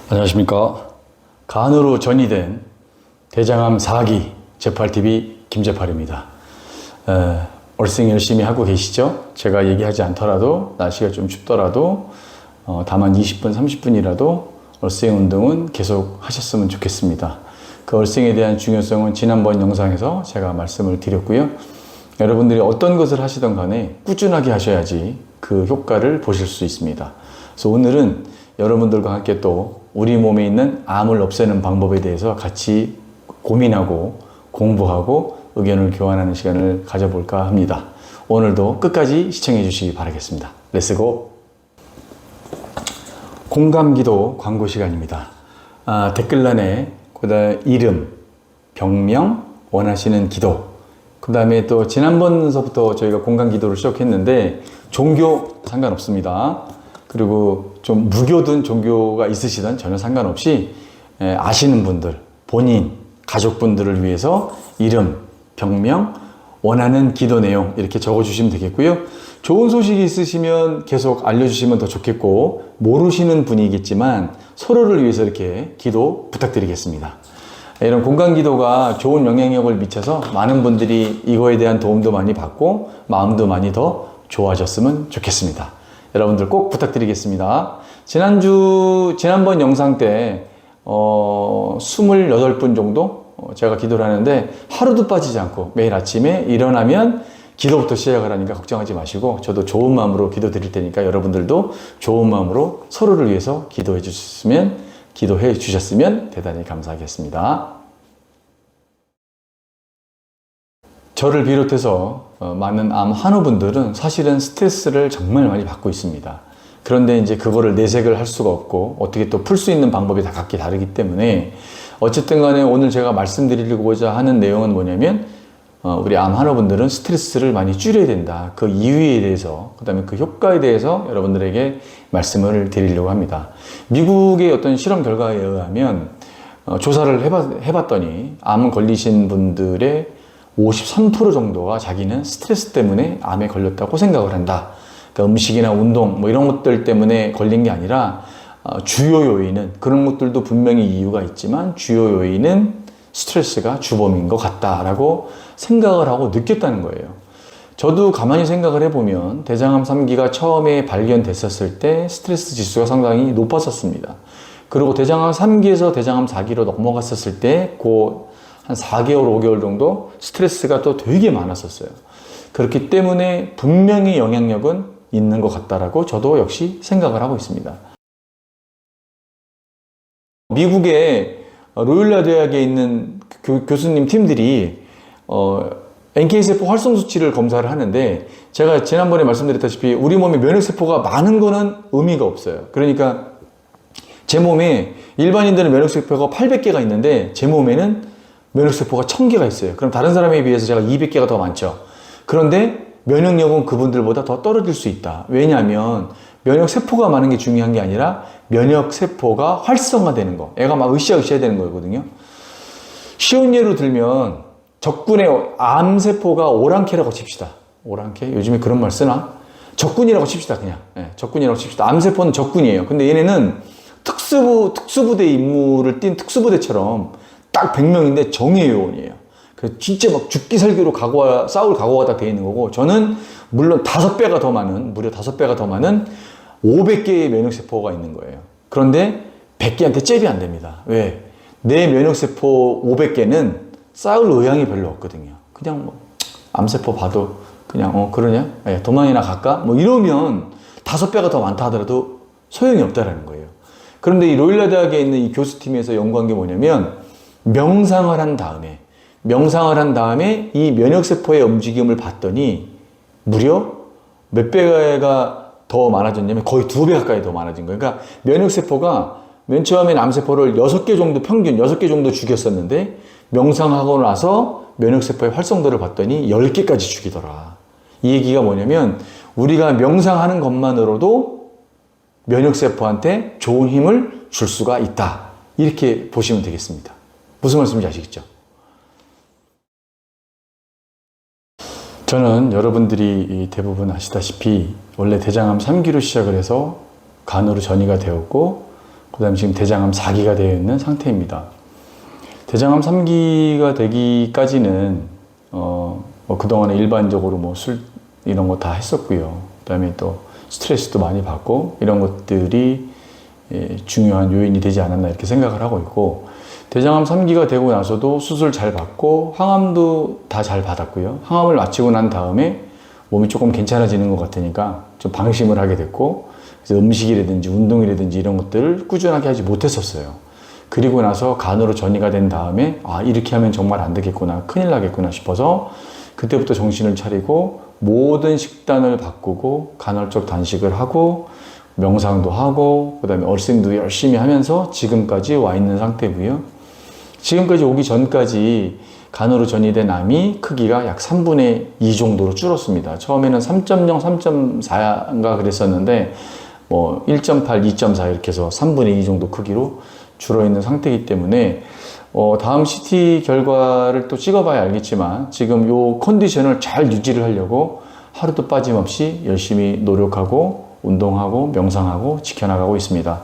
안녕하십니까. 간으로 전이된 대장암 4기 재팔TV 김재팔입니다. 얼생 열심히 하고 계시죠? 제가 얘기하지 않더라도 날씨가 좀 춥더라도 다만 20분 30분이라도 얼생 운동은 계속 하셨으면 좋겠습니다. 그 얼생에 대한 중요성은 지난번 영상에서 제가 말씀을 드렸고요. 여러분들이 어떤 것을 하시던 간에 꾸준하게 하셔야지 그 효과를 보실 수 있습니다. 그래서 오늘은 여러분들과 함께 또 우리 몸에 있는 암을 없애는 방법에 대해서 같이 고민하고 공부하고 의견을 교환하는 시간을 가져볼까 합니다. 오늘도 끝까지 시청해 주시기 바라겠습니다. 렛츠고! 공감기도 광고 시간입니다. 댓글란에 그다음에 이름, 병명, 원하시는 기도, 그 다음에 또 지난번서부터 저희가 공감기도를 시작했는데 종교 상관없습니다. 그리고 좀 무교든 종교가 있으시든 전혀 상관없이 아시는 분들, 본인, 가족분들을 위해서 이름, 병명, 원하는 기도 내용 이렇게 적어주시면 되겠고요. 좋은 소식이 있으시면 계속 알려주시면 더 좋겠고, 모르시는 분이겠지만 서로를 위해서 이렇게 기도 부탁드리겠습니다. 이런 공감기도가 좋은 영향력을 미쳐서 많은 분들이 이거에 대한 도움도 많이 받고 마음도 많이 더 좋아졌으면 좋겠습니다. 여러분들 꼭 부탁드리겠습니다. 지난번 영상 때 28분 정도 제가 기도를 하는데 하루도 빠지지 않고 매일 아침에 일어나면 기도부터 시작을 하니까 걱정하지 마시고, 저도 좋은 마음으로 기도 드릴 테니까 여러분들도 좋은 마음으로 서로를 위해서 기도해 주셨으면 대단히 감사하겠습니다. 저를 비롯해서 많은 암 환우분들은 사실은 스트레스를 정말 많이 받고 있습니다. 그런데 이제 그거를 내색을 할 수가 없고 어떻게 또 풀 수 있는 방법이 다 각기 다르기 때문에 어쨌든 간에 오늘 제가 말씀드리고자 하는 내용은 뭐냐면 우리 암 환우분들은 스트레스를 많이 줄여야 된다. 그 이유에 대해서, 그 다음에 그 효과에 대해서 여러분들에게 말씀을 드리려고 합니다. 미국의 어떤 실험 결과에 의하면 조사를 해봤더니 암 걸리신 분들의 53% 정도가 자기는 스트레스 때문에 암에 걸렸다고 생각을 한다. 그러니까 음식이나 운동 뭐 이런 것들 때문에 걸린 게 아니라 주요 요인은, 그런 것들도 분명히 이유가 있지만 주요 요인은 스트레스가 주범인 것 같다라고 생각을 하고 느꼈다는 거예요. 저도 가만히 생각을 해보면 대장암 3기가 처음에 발견됐었을 때 스트레스 지수가 상당히 높았었습니다. 그리고 대장암 3기에서 대장암 4기로 넘어갔었을 때 한 4개월, 5개월 정도 스트레스가 또 되게 많았었어요. 그렇기 때문에 분명히 영향력은 있는 것 같다라고 저도 역시 생각을 하고 있습니다. 미국의 로율라 대학에 있는 교수님 팀들이 NK세포 활성 수치를 검사를 하는데, 제가 지난번에 말씀드렸다시피 우리 몸에 면역세포가 많은 거는 의미가 없어요. 그러니까 제 몸에 일반인들은 면역세포가 800개가 있는데 제 몸에는 면역세포가 1000개가 있어요. 그럼 다른 사람에 비해서 제가 200개가 더 많죠. 그런데 면역력은 그분들보다 더 떨어질 수 있다. 왜냐하면 면역세포가 많은 게 중요한 게 아니라 면역세포가 활성화되는 거, 애가 막 으쌰으쌰 되는 거거든요. 쉬운 예로 들면 적군의 암세포가 오랑캐라고 칩시다. 오랑캐? 요즘에 그런 말 쓰나? 적군이라고 칩시다. 그냥 적군이라고 칩시다. 암세포는 적군이에요. 근데 얘네는 특수부대 임무를 띈 특수부대처럼 딱 100명인데 정예 요원이에요. 그래서 진짜 막 죽기 살기로 싸울 각오가 다 돼 있는 거고, 저는 물론 무려 5배가 더 많은 500개의 면역세포가 있는 거예요. 그런데 100개한테 잽이 안 됩니다. 왜? 내 면역세포 500개는 싸울 의향이 별로 없거든요. 그냥 뭐 암세포 봐도 그냥 그러냐? 야, 도망이나 갈까? 뭐 이러면 5배가 더 많다 하더라도 소용이 없다라는 거예요. 그런데 이 로율라 대학에 있는 이 교수팀에서 연구한 게 뭐냐면, 명상을 한 다음에 이 면역세포의 움직임을 봤더니 무려 몇 배가 더 많아졌냐면 거의 2배 가까이 더 많아진 거예요. 그러니까 면역세포가 맨 처음엔 암세포를 6개 정도, 평균 6개 정도 죽였었는데 명상하고 나서 면역세포의 활성도를 봤더니 10개까지 죽이더라. 이 얘기가 뭐냐면 우리가 명상하는 것만으로도 면역세포한테 좋은 힘을 줄 수가 있다. 이렇게 보시면 되겠습니다. 무슨 말씀인지 아시겠죠? 저는 여러분들이 대부분 아시다시피 원래 대장암 3기로 시작을 해서 간으로 전이가 되었고, 그 다음에 지금 대장암 4기가 되어 있는 상태입니다. 대장암 3기가 되기까지는 뭐 그동안에 일반적으로 뭐 술 이런 거 다 했었고요. 그 다음에 또 스트레스도 많이 받고 이런 것들이 중요한 요인이 되지 않았나 이렇게 생각을 하고 있고, 대장암 3기가 되고 나서도 수술 잘 받고 항암도 다 잘 받았고요. 항암을 마치고 난 다음에 몸이 조금 괜찮아지는 것 같으니까 좀 방심을 하게 됐고, 그래서 음식이라든지 운동이라든지 이런 것들을 꾸준하게 하지 못했었어요. 그리고 나서 간으로 전이가 된 다음에 아, 이렇게 하면 정말 안 되겠구나, 큰일 나겠구나 싶어서 그때부터 정신을 차리고 모든 식단을 바꾸고 간헐적 단식을 하고 명상도 하고 그 다음에 얼싱도 열심히 하면서 지금까지 와 있는 상태고요. 지금까지 오기 전까지 간으로 전이된 암이 크기가 약 3분의 2 정도로 줄었습니다. 처음에는 3.0, 3.4인가 그랬었는데 뭐 1.8, 2.4 이렇게 해서 3분의 2 정도 크기로 줄어있는 상태이기 때문에 다음 CT 결과를 또 찍어봐야 알겠지만 지금 요 컨디션을 잘 유지를 하려고 하루도 빠짐없이 열심히 노력하고 운동하고 명상하고 지켜나가고 있습니다.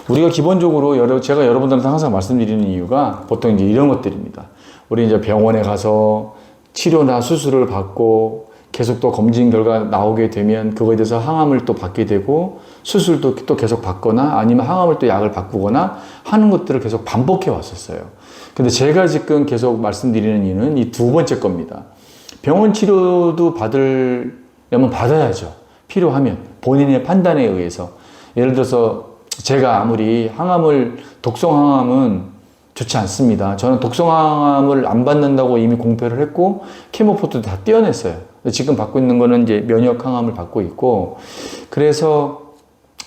우리가 기본적으로 제가 여러분들한테 항상 말씀드리는 이유가 보통 이제 이런 것들입니다. 우리 이제 병원에 가서 치료나 수술을 받고 계속 또 검진 결과 나오게 되면 그거에 대해서 항암을 또 받게 되고 수술도 또 계속 받거나 아니면 항암을 또 약을 바꾸거나 하는 것들을 계속 반복해 왔었어요. 근데 제가 지금 계속 말씀드리는 이유는 이 두 번째 겁니다. 병원 치료도 받으려면 받아야죠. 필요하면 본인의 판단에 의해서. 예를 들어서 제가 아무리 독성 항암은 좋지 않습니다. 저는 독성 항암을 안 받는다고 이미 공표를 했고 케모포트도 다 떼어냈어요. 지금 받고 있는 거는 이제 면역 항암을 받고 있고, 그래서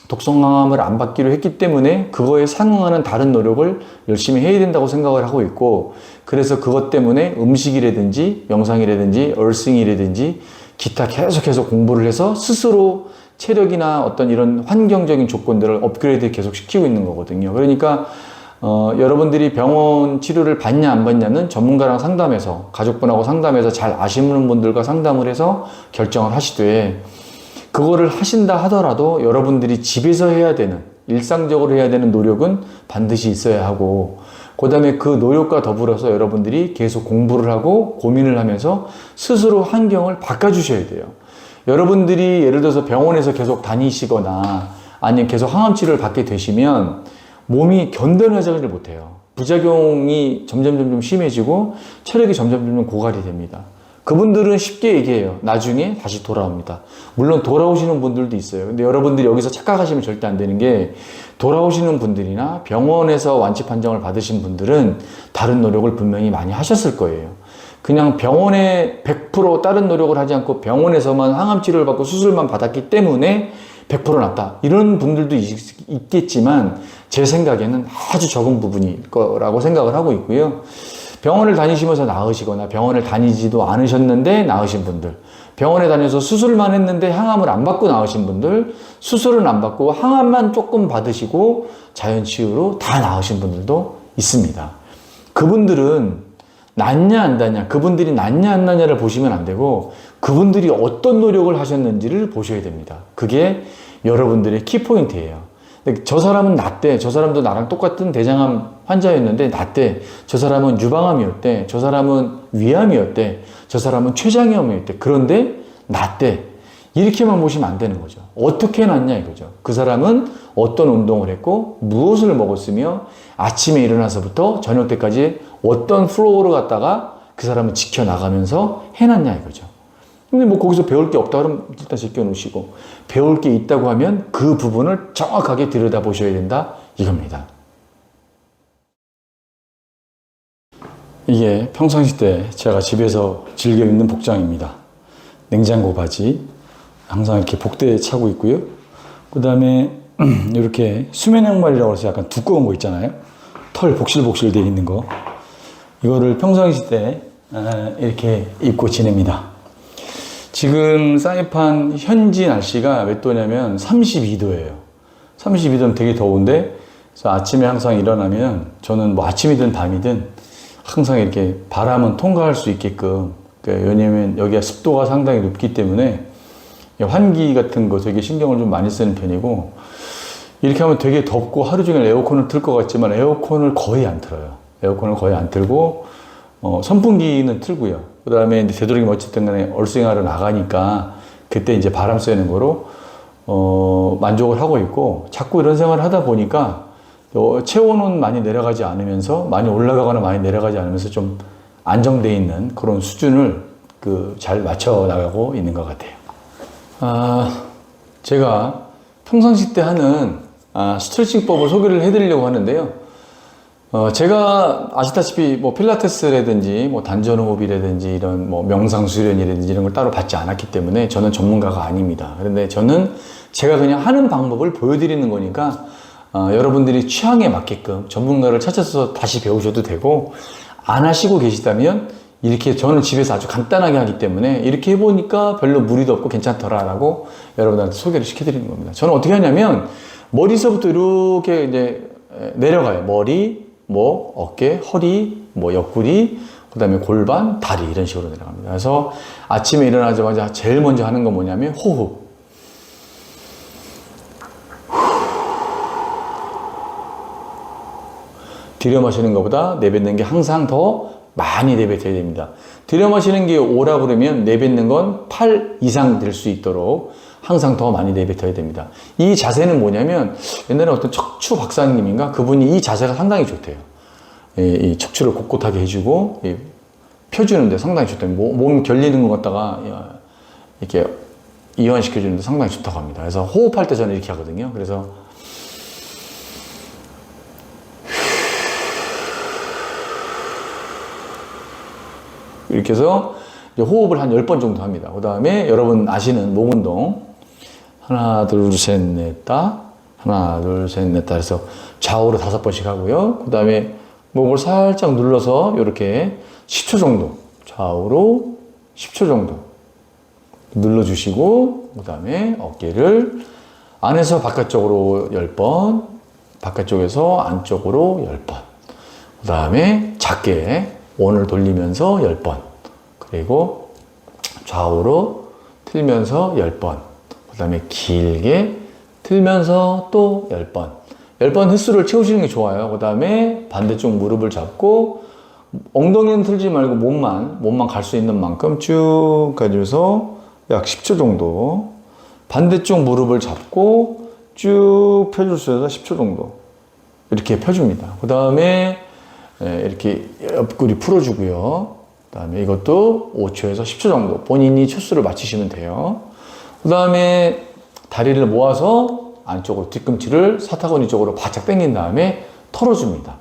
독성 항암을 안 받기로 했기 때문에 그거에 상응하는 다른 노력을 열심히 해야 된다고 생각을 하고 있고, 그래서 그것 때문에 음식이라든지 명상이라든지 얼싱이라든지 기타 계속해서 공부를 해서 스스로 체력이나 어떤 이런 환경적인 조건들을 업그레이드 계속 시키고 있는 거거든요. 그러니까 여러분들이 병원 치료를 받냐 안 받냐는 전문가랑 상담해서 가족분하고 상담해서 잘 아시는 분들과 상담을 해서 결정을 하시되, 그거를 하신다 하더라도 여러분들이 집에서 해야 되는 일상적으로 해야 되는 노력은 반드시 있어야 하고, 그 다음에 그 노력과 더불어서 여러분들이 계속 공부를 하고 고민을 하면서 스스로 환경을 바꿔주셔야 돼요. 여러분들이 예를 들어서 병원에서 계속 다니시거나 아니면 계속 항암치료를 받게 되시면 몸이 견뎌내지를 못해요. 부작용이 점점 심해지고 체력이 점점 고갈이 됩니다. 그분들은 쉽게 얘기해요. 나중에 다시 돌아옵니다. 물론 돌아오시는 분들도 있어요. 근데 여러분들이 여기서 착각하시면 절대 안 되는 게, 돌아오시는 분들이나 병원에서 완치 판정을 받으신 분들은 다른 노력을 분명히 많이 하셨을 거예요. 그냥 병원에 100% 다른 노력을 하지 않고 병원에서만 항암 치료를 받고 수술만 받았기 때문에 100% 낫다, 이런 분들도 있겠지만 제 생각에는 아주 적은 부분일 거라고 생각을 하고 있고요. 병원을 다니시면서 나으시거나 병원을 다니지도 않으셨는데 나으신 분들, 병원에 다녀서 수술만 했는데 항암을 안 받고 나으신 분들, 수술은 안 받고 항암만 조금 받으시고 자연치유로 다 나으신 분들도 있습니다. 그분들은 낫냐 안 낫냐, 그분들이 낫냐 안 낫냐를 보시면 안 되고 그분들이 어떤 노력을 하셨는지를 보셔야 됩니다. 그게 여러분들의 키포인트예요. 저 사람은 낫대, 저 사람도 나랑 똑같은 대장암 환자였는데 낫대, 저 사람은 유방암이었대, 저 사람은 위암이었대, 저 사람은 췌장염이었대, 그런데 낫대, 이렇게만 보시면 안 되는 거죠. 어떻게 낫냐 이거죠. 그 사람은 어떤 운동을 했고 무엇을 먹었으며 아침에 일어나서부터 저녁 때까지 어떤 플로우를 갖다가 그 사람은 지켜나가면서 해놨냐 이거죠. 근데 뭐 거기서 배울 게 없다 그러면 일단 제껴놓으시고, 배울 게 있다고 하면 그 부분을 정확하게 들여다보셔야 된다 이겁니다. 이게 평상시 때 제가 집에서 즐겨 입는 복장입니다. 냉장고 바지 항상 이렇게 복대에 차고 있고요. 그 다음에 이렇게 수면 양말이라고 해서 약간 두꺼운 거 있잖아요. 털 복실복실 되어 있는 거, 이거를 평상시 때 이렇게 입고 지냅니다. 지금 사이판 현지 날씨가 몇 도냐면 32도예요. 32도는 되게 더운데, 그래서 아침에 항상 일어나면 저는 뭐 아침이든 밤이든 항상 이렇게 바람은 통과할 수 있게끔, 왜냐면 여기가 습도가 상당히 높기 때문에 환기 같은 거 되게 신경을 좀 많이 쓰는 편이고, 이렇게 하면 되게 덥고 하루 종일 에어컨을 틀 것 같지만 에어컨을 거의 안 틀어요. 에어컨을 거의 안 틀고 선풍기는 틀고요. 그 다음에 이제 되도록이면 어쨌든 간에 얼수행하러 나가니까 그때 이제 바람 쐬는 거로 만족을 하고 있고, 자꾸 이런 생활을 하다 보니까 체온은 많이 내려가지 않으면서, 많이 올라가거나 많이 내려가지 않으면서 좀 안정돼 있는 그런 수준을 잘 맞춰 나가고 있는 것 같아요. 제가 평상시 때 하는 스트레칭법을 소개를 해드리려고 하는데요. 제가 아시다시피 뭐 필라테스라든지 뭐 단전호흡이라든지 이런 뭐 명상 수련이라든지 이런 걸 따로 받지 않았기 때문에 저는 전문가가 아닙니다. 그런데 저는 제가 그냥 하는 방법을 보여드리는 거니까 여러분들이 취향에 맞게끔 전문가를 찾아서 다시 배우셔도 되고, 안 하시고 계시다면 이렇게 저는 집에서 아주 간단하게 하기 때문에 이렇게 해보니까 별로 무리도 없고 괜찮더라라고 여러분들한테 소개를 시켜드리는 겁니다. 저는 어떻게 하냐면 머리서부터 이렇게 이제 내려가요. 머리, 목, 어깨, 허리, 뭐 옆구리, 그 다음에 골반, 다리 이런 식으로 내려갑니다. 그래서 아침에 일어나자마자 제일 먼저 하는 건 뭐냐면 호흡. 들여 마시는 것보다 내뱉는 게 항상 더 많이 내뱉어야 됩니다. 들여 마시는 게 5라 그러면 내뱉는 건 8 이상 될 수 있도록 항상 더 많이 내뱉어야 됩니다. 이 자세는 뭐냐면 옛날에 어떤 척추 박사님인가 그분이 이 자세가 상당히 좋대요. 이 척추를 꼿꼿하게 해주고 펴주는데 상당히 좋대요. 몸 결리는 것 갖다가 이렇게 이완시켜주는데 상당히 좋다고 합니다. 그래서 호흡할 때 저는 이렇게 하거든요. 그래서 이렇게 해서 호흡을 한 10번 정도 합니다. 그 다음에 여러분 아시는 목 운동. 하나, 둘, 셋, 넷, 다. 하나, 둘, 셋, 넷, 다. 해서 좌우로 5번씩 하고요. 그 다음에 목을 살짝 눌러서 이렇게 10초 정도. 좌우로 10초 정도. 눌러주시고, 그 다음에 어깨를 안에서 바깥쪽으로 10번, 바깥쪽에서 안쪽으로 10번. 그 다음에 작게 원을 돌리면서 10번. 그리고 좌우로 틀면서 10번. 그 다음에 길게 틀면서 또 10번. 10번 횟수를 채우시는 게 좋아요. 그 다음에 반대쪽 무릎을 잡고 엉덩이는 틀지 말고 몸만 갈 수 있는 만큼 쭉 가져서 약 10초 정도. 반대쪽 무릎을 잡고 쭉 펴주셔서 10초 정도. 이렇게 펴줍니다. 그 다음에 이렇게 옆구리 풀어주고요. 그 다음에 이것도 5초에서 10초 정도 본인이 초수를 맞추시면 돼요. 그 다음에 다리를 모아서 안쪽으로 뒤꿈치를 사타구니 쪽으로 바짝 당긴 다음에 털어줍니다.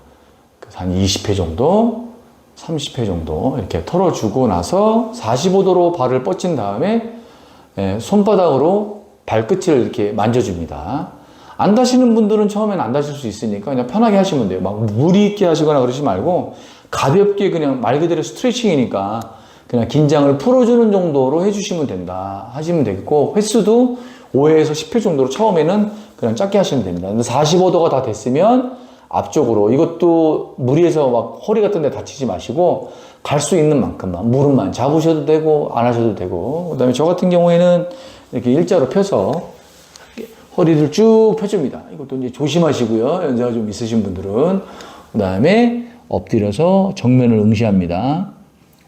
한 20회 정도, 30회 정도 이렇게 털어주고 나서 45도로 발을 뻗친 다음에 손바닥으로 발끝을 이렇게 만져줍니다. 안 다시는 분들은 처음에는 안 다실 수 있으니까 그냥 편하게 하시면 돼요. 막 무리 있게 하시거나 그러지 말고 가볍게 그냥 말 그대로 스트레칭이니까 그냥 긴장을 풀어주는 정도로 해주시면 된다 하시면 되겠고, 횟수도 5회에서 10회 정도로 처음에는 그냥 짧게 하시면 됩니다. 근데 45도가 다 됐으면 앞쪽으로, 이것도 무리해서 막 허리 같은 데 다치지 마시고 갈 수 있는 만큼만 무릎만 잡으셔도 되고 안 하셔도 되고, 그 다음에 저 같은 경우에는 이렇게 일자로 펴서 허리를 쭉 펴줍니다. 이것도 이제 조심하시고요. 연세가 좀 있으신 분들은. 그 다음에 엎드려서 정면을 응시합니다.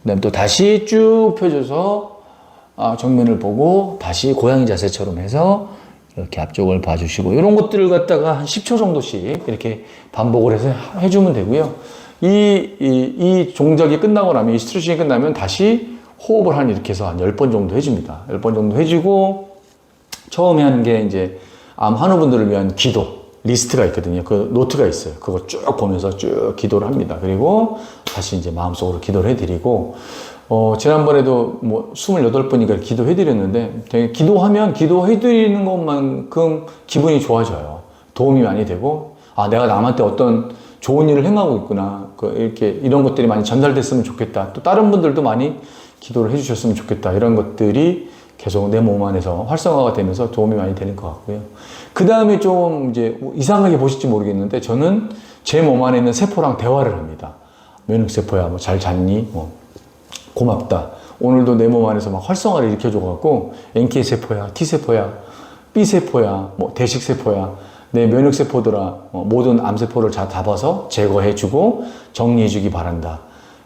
그 다음에 또 다시 쭉 펴줘서 정면을 보고 다시 고양이 자세처럼 해서 이렇게 앞쪽을 봐주시고, 이런 것들을 갖다가 한 10초 정도씩 이렇게 반복을 해서 해주면 되고요. 이 동작이 끝나고 나면, 이 스트레칭이 끝나면 다시 호흡을 이렇게 해서 한 10번 정도 해줍니다. 10번 정도 해주고, 처음에 하는 게 이제 암 환우분들을 위한 기도 리스트가 있거든요. 그 노트가 있어요. 그거 쭉 보면서 쭉 기도를 합니다. 그리고 다시 이제 마음속으로 기도를 해드리고, 지난번에도 뭐 28번인가 기도해드렸는데, 되게 기도하면 기도해드리는 것만큼 기분이 좋아져요. 도움이 많이 되고, 내가 남한테 어떤 좋은 일을 행하고 있구나. 이렇게 이런 것들이 많이 전달됐으면 좋겠다. 또 다른 분들도 많이 기도를 해주셨으면 좋겠다. 이런 것들이 계속 내 몸 안에서 활성화가 되면서 도움이 많이 되는 것 같고요. 그 다음에 좀 이제 이상하게 보실지 모르겠는데, 저는 제 몸 안에 있는 세포랑 대화를 합니다. 면역세포야, 뭐 잘 잤니? 고맙다. 오늘도 내 몸 안에서 막 활성화를 일으켜줘갖고, NK세포야, T세포야, B세포야, 뭐 대식세포야, 내 면역세포들아 모든 암세포를 다 잡아서 제거해주고 정리해주기 바란다.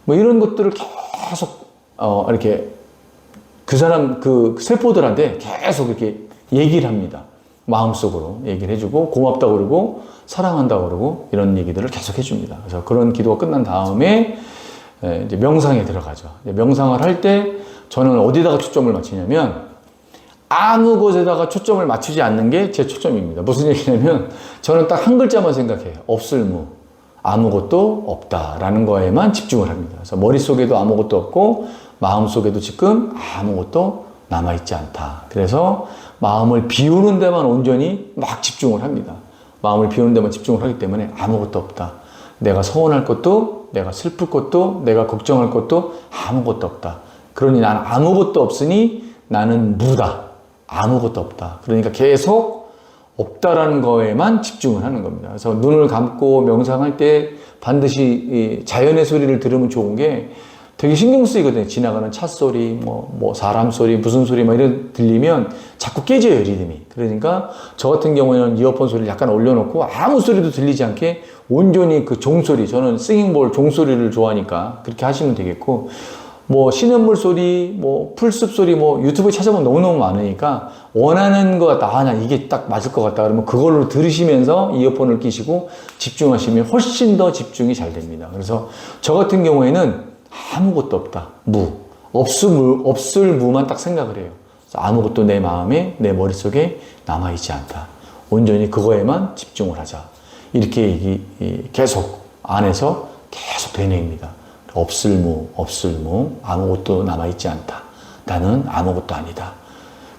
뭐 이런 것들을 계속 이렇게 그 사람 그 세포들한테 계속 이렇게 얘기를 합니다. 마음속으로 얘기를 해주고 고맙다고 그러고 사랑한다고 그러고 이런 얘기들을 계속 해줍니다. 그래서 그런 기도가 끝난 다음에 이제 명상에 들어가죠. 명상을 할 때 저는 어디다가 초점을 맞추냐면 아무 곳에다가 초점을 맞추지 않는 게 제 초점입니다. 무슨 얘기냐면 저는 딱 한 글자만 생각해요. 없을무. 아무것도 없다라는 거에만 집중을 합니다. 그래서 머릿속에도 아무것도 없고 마음속에도 지금 아무것도 남아있지 않다. 그래서 마음을 비우는 데만 온전히 막 집중을 합니다. 마음을 비우는 데만 집중을 하기 때문에 아무것도 없다. 내가 서운할 것도, 내가 슬플 것도, 내가 걱정할 것도 아무것도 없다. 그러니 나는 아무것도 없으니 나는 무다. 아무것도 없다. 그러니까 계속 없다라는 거에만 집중을 하는 겁니다. 그래서 눈을 감고 명상할 때 반드시 이 자연의 소리를 들으면 좋은 게 되게 신경 쓰이거든요. 지나가는 차 소리, 뭐 사람 소리, 무슨 소리 막 이런 들리면 자꾸 깨져요, 리듬이. 그러니까 저 같은 경우에는 이어폰 소리를 약간 올려놓고 아무 소리도 들리지 않게 온전히 그 종소리, 저는 싱잉볼 종소리를 좋아하니까 그렇게 하시면 되겠고, 뭐 시냇물 소리, 뭐 풀숲 소리, 뭐 유튜브에 찾아보면 너무너무 많으니까 원하는 것 같다. 나 이게 딱 맞을 것 같다. 그러면 그걸로 들으시면서 이어폰을 끼시고 집중하시면 훨씬 더 집중이 잘 됩니다. 그래서 저 같은 경우에는 아무것도 없다. 없을 무만 딱 생각을 해요. 아무것도 내 마음에, 내 머릿속에 남아있지 않다. 온전히 그거에만 집중을 하자. 이렇게 계속 안에서 계속 되뇌입니다. 없을무, 아무것도 남아있지 않다. 나는 아무것도 아니다.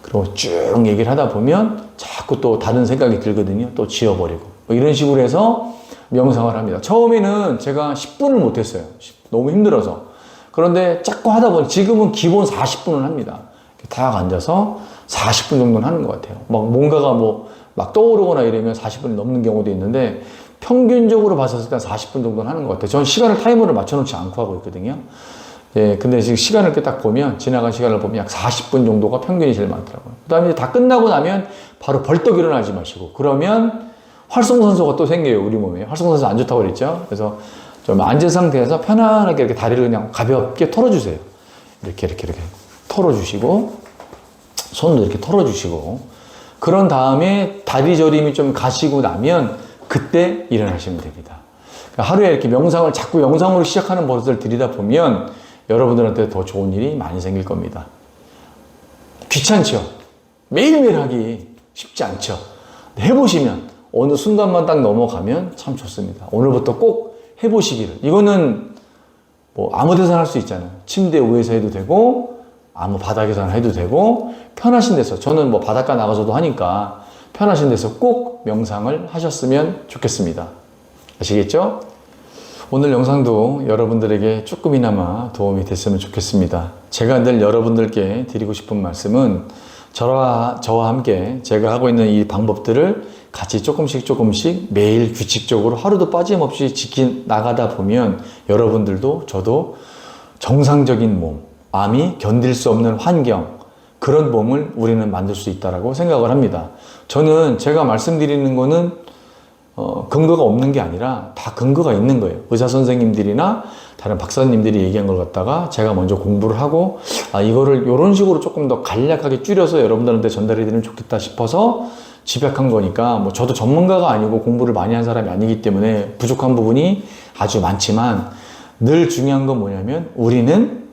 그리고 쭉 얘기를 하다 보면 자꾸 또 다른 생각이 들거든요. 또 지워버리고. 뭐 이런 식으로 해서 명상을 합니다. 처음에는 제가 10분을 못했어요. 너무 힘들어서. 그런데 자꾸 하다 보니 지금은 기본 40분을 합니다. 딱 앉아서 40분 정도는 하는 것 같아요. 막 뭔가가 막 떠오르거나 이러면 40분이 넘는 경우도 있는데 평균적으로 봤었을 때 40분 정도는 하는 것 같아요. 저는 시간을 타이머를 맞춰놓지 않고 하고 있거든요. 예, 근데 지금 시간을 이렇게 딱 보면, 지나간 시간을 보면 약 40분 정도가 평균이 제일 많더라고요. 그 다음에 다 끝나고 나면 바로 벌떡 일어나지 마시고, 그러면 활성산소가 또 생겨요, 우리 몸에. 활성산소 안 좋다고 그랬죠? 그래서 좀 앉은 상태에서 편안하게 이렇게 다리를 그냥 가볍게 털어주세요. 이렇게 털어주시고, 손도 이렇게 털어주시고, 그런 다음에 다리 저림이 좀 가시고 나면 그때 일어나시면 됩니다. 그러니까 하루에 이렇게 명상을 자꾸 영상으로 시작하는 버릇을 들이다 보면 여러분들한테 더 좋은 일이 많이 생길 겁니다. 귀찮죠? 매일매일 하기 쉽지 않죠? 해보시면 어느 순간만 딱 넘어가면 참 좋습니다. 오늘부터 꼭 해보시기를. 이거는 뭐 아무 데서나 할 수 있잖아요. 침대 위에서 해도 되고 아무 바닥에서나 해도 되고 편하신 데서, 저는 뭐 바닷가 나가서도 하니까 편하신 데서 꼭 명상을 하셨으면 좋겠습니다. 아시겠죠? 오늘 영상도 여러분들에게 조금이나마 도움이 됐으면 좋겠습니다. 제가 늘 여러분들께 드리고 싶은 말씀은 저와 함께 제가 하고 있는 이 방법들을 같이 조금씩 매일 규칙적으로 하루도 빠짐없이 지켜나가다 보면 여러분들도 저도 정상적인 몸, 암이 견딜 수 없는 환경, 그런 몸을 우리는 만들 수 있다고 생각을 합니다. 저는 제가 말씀드리는 거는 근거가 없는 게 아니라 다 근거가 있는 거예요. 의사 선생님들이나 다른 박사님들이 얘기한 걸 갖다가 제가 먼저 공부를 하고 이거를 이런 식으로 조금 더 간략하게 줄여서 여러분들한테 전달해 드리면 좋겠다 싶어서 집약한 거니까, 뭐 저도 전문가가 아니고 공부를 많이 한 사람이 아니기 때문에 부족한 부분이 아주 많지만, 늘 중요한 건 뭐냐면 우리는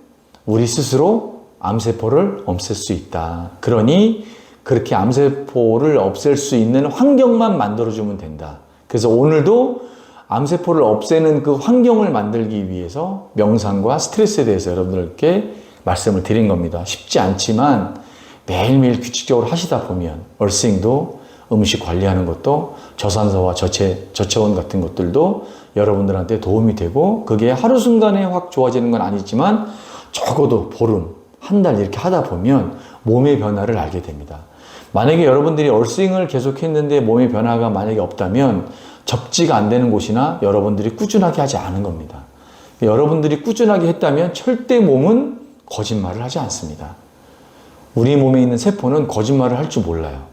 우리 스스로 암세포를 없앨 수 있다. 그러니 그렇게 암세포를 없앨 수 있는 환경만 만들어주면 된다. 그래서 오늘도 암세포를 없애는 그 환경을 만들기 위해서 명상과 스트레스에 대해서 여러분들께 말씀을 드린 겁니다. 쉽지 않지만 매일매일 규칙적으로 하시다 보면 얼싱도 음식 관리하는 것도 저산소와 저체온 같은 것들도 여러분들한테 도움이 되고, 그게 하루 순간에 확 좋아지는 건 아니지만 적어도 보름, 한 달 이렇게 하다 보면 몸의 변화를 알게 됩니다. 만약에 여러분들이 얼싱을 계속 했는데 몸의 변화가 만약에 없다면 접지가 안 되는 곳이나 여러분들이 꾸준하게 하지 않은 겁니다. 여러분들이 꾸준하게 했다면 절대 몸은 거짓말을 하지 않습니다. 우리 몸에 있는 세포는 거짓말을 할 줄 몰라요.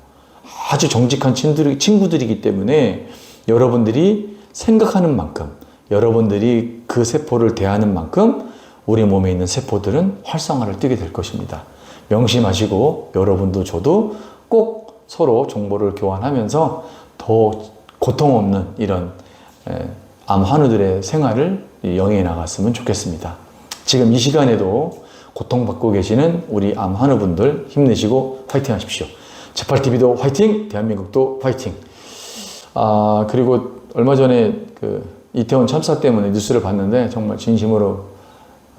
아주 정직한 친구들이기 때문에 여러분들이 생각하는 만큼, 여러분들이 그 세포를 대하는 만큼 우리 몸에 있는 세포들은 활성화를 띠게 될 것입니다. 명심하시고 여러분도 저도 꼭 서로 정보를 교환하면서 더 고통 없는 이런 암 환우들의 생활을 영위해 나갔으면 좋겠습니다. 지금 이 시간에도 고통받고 계시는 우리 암 환우분들 힘내시고 화이팅 하십시오. 제팔TV도 화이팅! 대한민국도 화이팅! 그리고 얼마 전에 그 이태원 참사 때문에 뉴스를 봤는데 정말 진심으로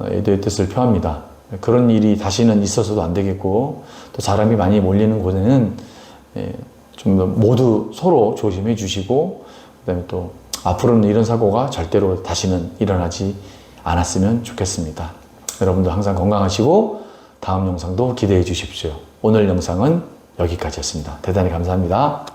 애도의 뜻을 표합니다. 그런 일이 다시는 있어서도 안 되겠고 또 사람이 많이 몰리는 곳에는 좀 더 모두 서로 조심해 주시고 그다음에 또 앞으로는 이런 사고가 절대로 다시는 일어나지 않았으면 좋겠습니다. 여러분도 항상 건강하시고 다음 영상도 기대해 주십시오. 오늘 영상은 여기까지였습니다. 대단히 감사합니다.